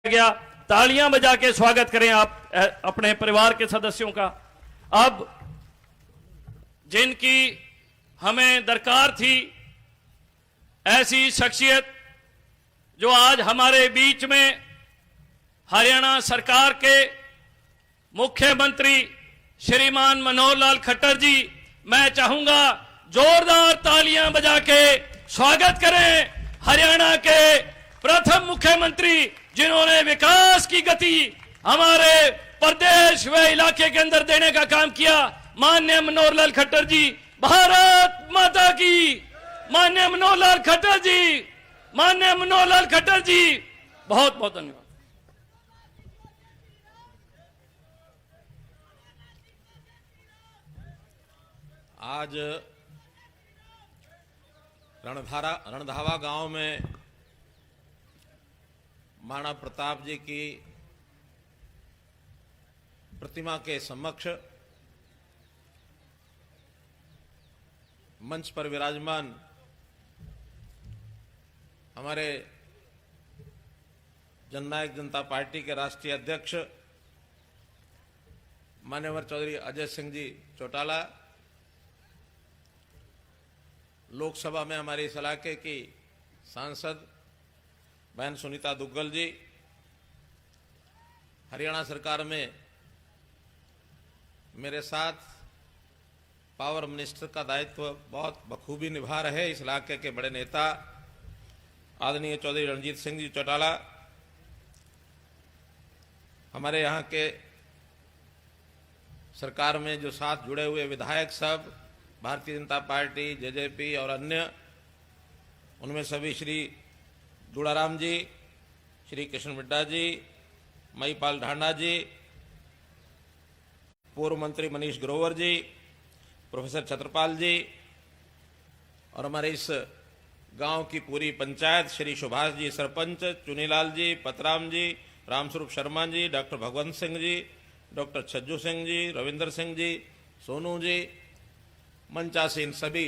गया। तालियां बजा के स्वागत करें आप अपने परिवार के सदस्यों का। अब जिनकी हमें दरकार थी, ऐसी शख्सियत जो आज हमारे बीच में हरियाणा सरकार के मुख्यमंत्री श्रीमान मनोहर लाल खट्टर जी, मैं चाहूंगा जोरदार तालियां बजा के स्वागत करें हरियाणा के प्रथम मुख्यमंत्री जिन्होंने विकास की गति हमारे प्रदेश व इलाके के अंदर देने का काम किया, माननीय मनोहर लाल खट्टर जी। भारत माता की। माननीय मनोहर लाल खट्टर जी, माननीय मनोहर लाल खट्टर जी, बहुत बहुत धन्यवाद। आज रणधावा गांव में महाराणा प्रताप जी की प्रतिमा के समक्ष मंच पर विराजमान हमारे जननायक जनता पार्टी के राष्ट्रीय अध्यक्ष मान्यवर चौधरी अजय सिंह जी चौटाला, लोकसभा में हमारे इस इलाके की सांसद बहन सुनीता दुग्गल जी, हरियाणा सरकार में मेरे साथ पावर मिनिस्टर का दायित्व बहुत बखूबी निभा रहे इस इलाके के बड़े नेता आदरणीय चौधरी रणजीत सिंह जी चौटाला, हमारे यहाँ के सरकार में जो साथ जुड़े हुए विधायक सब, भारतीय जनता पार्टी, जेजेपी और अन्य, उनमें सभी श्री दुड़ाराम जी, श्री कृष्ण मिड्डा जी, महीपाल ढांडा जी, पूर्व मंत्री मनीष ग्रोवर जी, प्रोफेसर छत्रपाल जी और हमारे इस गांव की पूरी पंचायत, श्री सुभाष जी सरपंच, चुनीलाल जी, पतराम जी, रामस्वरूप शर्मा जी, डॉक्टर भगवंत सिंह जी, डॉक्टर छज्जू सिंह जी, रविंदर सिंह जी, सोनू जी, मंचासीन सभी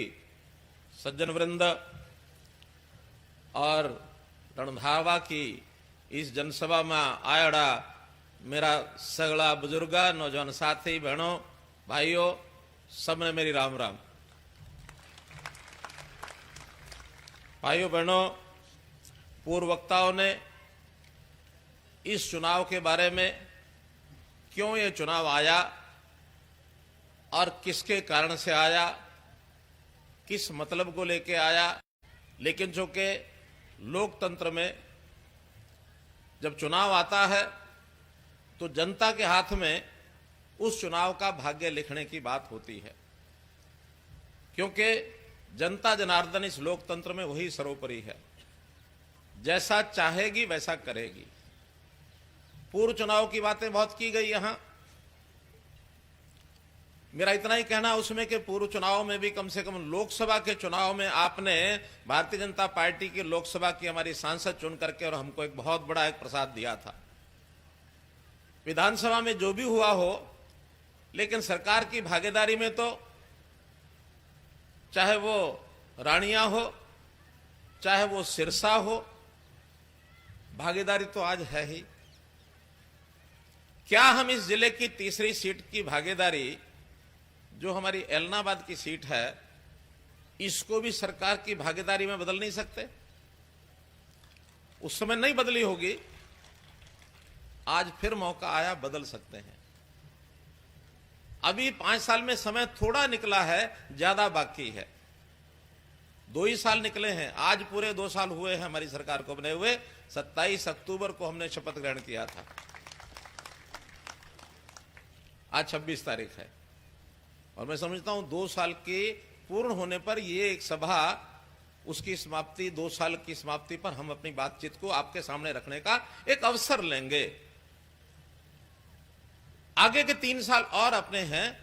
सज्जन वृंद और रणधावा की इस जनसभा में आयड़ा मेरा सगड़ा बुजुर्गा, नौजवान साथी, बहनों, भाइयों, सबने मेरी राम राम। भाइयों बहनों, पूर्व वक्ताओं ने इस चुनाव के बारे में, क्यों ये चुनाव आया और किसके कारण से आया, किस मतलब को लेके आया, लेकिन जो कि लोकतंत्र में जब चुनाव आता है तो जनता के हाथ में उस चुनाव का भाग्य लिखने की बात होती है, क्योंकि जनता जनार्दन इस लोकतंत्र में वही सर्वोपरि है, जैसा चाहेगी वैसा करेगी। पूर्व चुनाव की बातें बहुत की गई यहां, मेरा इतना ही कहना उसमें कि पूर्व चुनाव में भी कम से कम लोकसभा के चुनाव में आपने भारतीय जनता पार्टी की लोकसभा की हमारी सांसद चुन करके और हमको एक बहुत बड़ा एक प्रसाद दिया था। विधानसभा में जो भी हुआ हो, लेकिन सरकार की भागीदारी में तो चाहे वो रानिया हो, चाहे वो सिरसा हो, भागीदारी तो आज है ही। क्या हम इस जिले की तीसरी सीट की भागीदारी, जो हमारी एलनाबाद की सीट है, इसको भी सरकार की भागीदारी में बदल नहीं सकते? उस समय नहीं बदली होगी, आज फिर मौका आया, बदल सकते हैं। अभी 5 साल में समय थोड़ा निकला है, ज्यादा बाकी है। 2 ही साल निकले हैं, आज पूरे 2 साल हुए हैं हमारी सरकार को बने हुए। 27 अक्टूबर को हमने शपथ ग्रहण किया था, आज 26 तारीख है, और मैं समझता हूं 2 साल के पूर्ण होने पर ये एक सभा, उसकी समाप्ति, 2 साल की समाप्ति पर हम अपनी बातचीत को आपके सामने रखने का एक अवसर लेंगे। आगे के 3 साल और अपने हैं,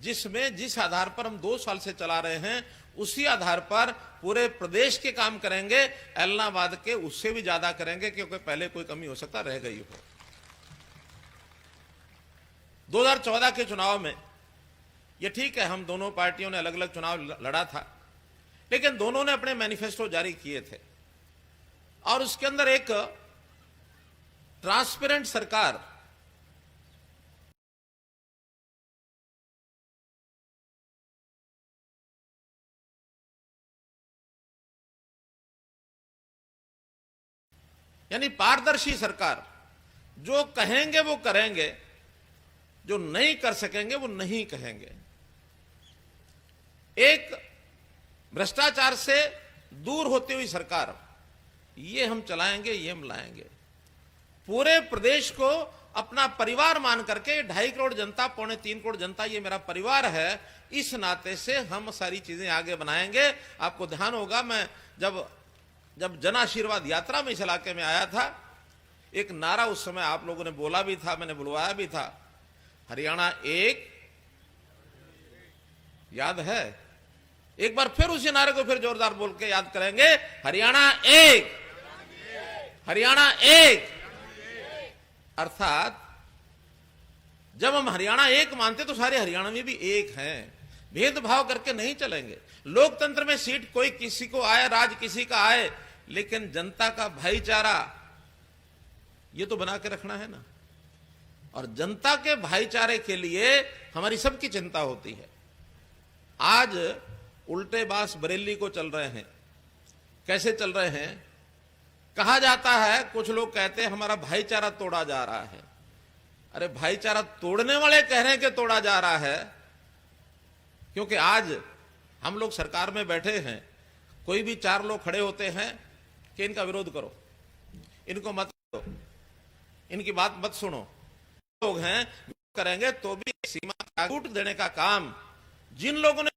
जिसमें जिस आधार पर हम 2 साल से चला रहे हैं, उसी आधार पर पूरे प्रदेश के काम करेंगे, एलनाबाद के उससे भी ज्यादा करेंगे, क्योंकि पहले कोई कमी हो सकता रह गई हो। 2014 के चुनाव में ये ठीक है, हम दोनों पार्टियों ने अलग अलग चुनाव लड़ा था, लेकिन दोनों ने अपने मैनिफेस्टो जारी किए थे और उसके अंदर एक ट्रांसपेरेंट सरकार यानी पारदर्शी सरकार, जो कहेंगे वो करेंगे, जो नहीं कर सकेंगे वो नहीं कहेंगे। एक भ्रष्टाचार से दूर होती हुई सरकार, ये हम चलाएंगे, ये हम लाएंगे। पूरे प्रदेश को अपना परिवार मान करके 2.5 करोड़ जनता, 3.25 करोड़ जनता ये मेरा परिवार है, इस नाते से हम सारी चीजें आगे बनाएंगे। आपको ध्यान होगा, मैं जब जन आशीर्वाद यात्रा में इस इलाके में आया था, एक नारा उस समय आप लोगों ने बोला भी था, मैंने बुलवाया भी था, हरियाणा एक, याद है? एक बार फिर उसी नारे को फिर जोरदार बोल के याद करेंगे, हरियाणा एक, हरियाणा एक। अर्थात जब हम हरियाणा एक मानते तो सारे हरियाणवी भी एक हैं, भेदभाव करके नहीं चलेंगे। लोकतंत्र में सीट कोई किसी को आए, राज किसी का आए, लेकिन जनता का भाईचारा ये तो बना के रखना है ना। और जनता के भाईचारे के लिए हमारी सबकी चिंता होती है। आज उल्टे बास बरेली को चल रहे हैं। कैसे चल रहे हैं? कहा जाता है, कुछ लोग कहते हैं हमारा भाईचारा तोड़ा जा रहा है। अरे भाईचारा तोड़ने वाले कह रहे हैं कि तोड़ा जा रहा है, क्योंकि आज हम लोग सरकार में बैठे हैं, कोई भी 4 लोग खड़े होते हैं कि इनका विरोध करो, इनको मत दो, इनकी बात मत सुनो। लोग हैं करेंगे तो भी सीमा छूट देने का काम जिन लोगों ने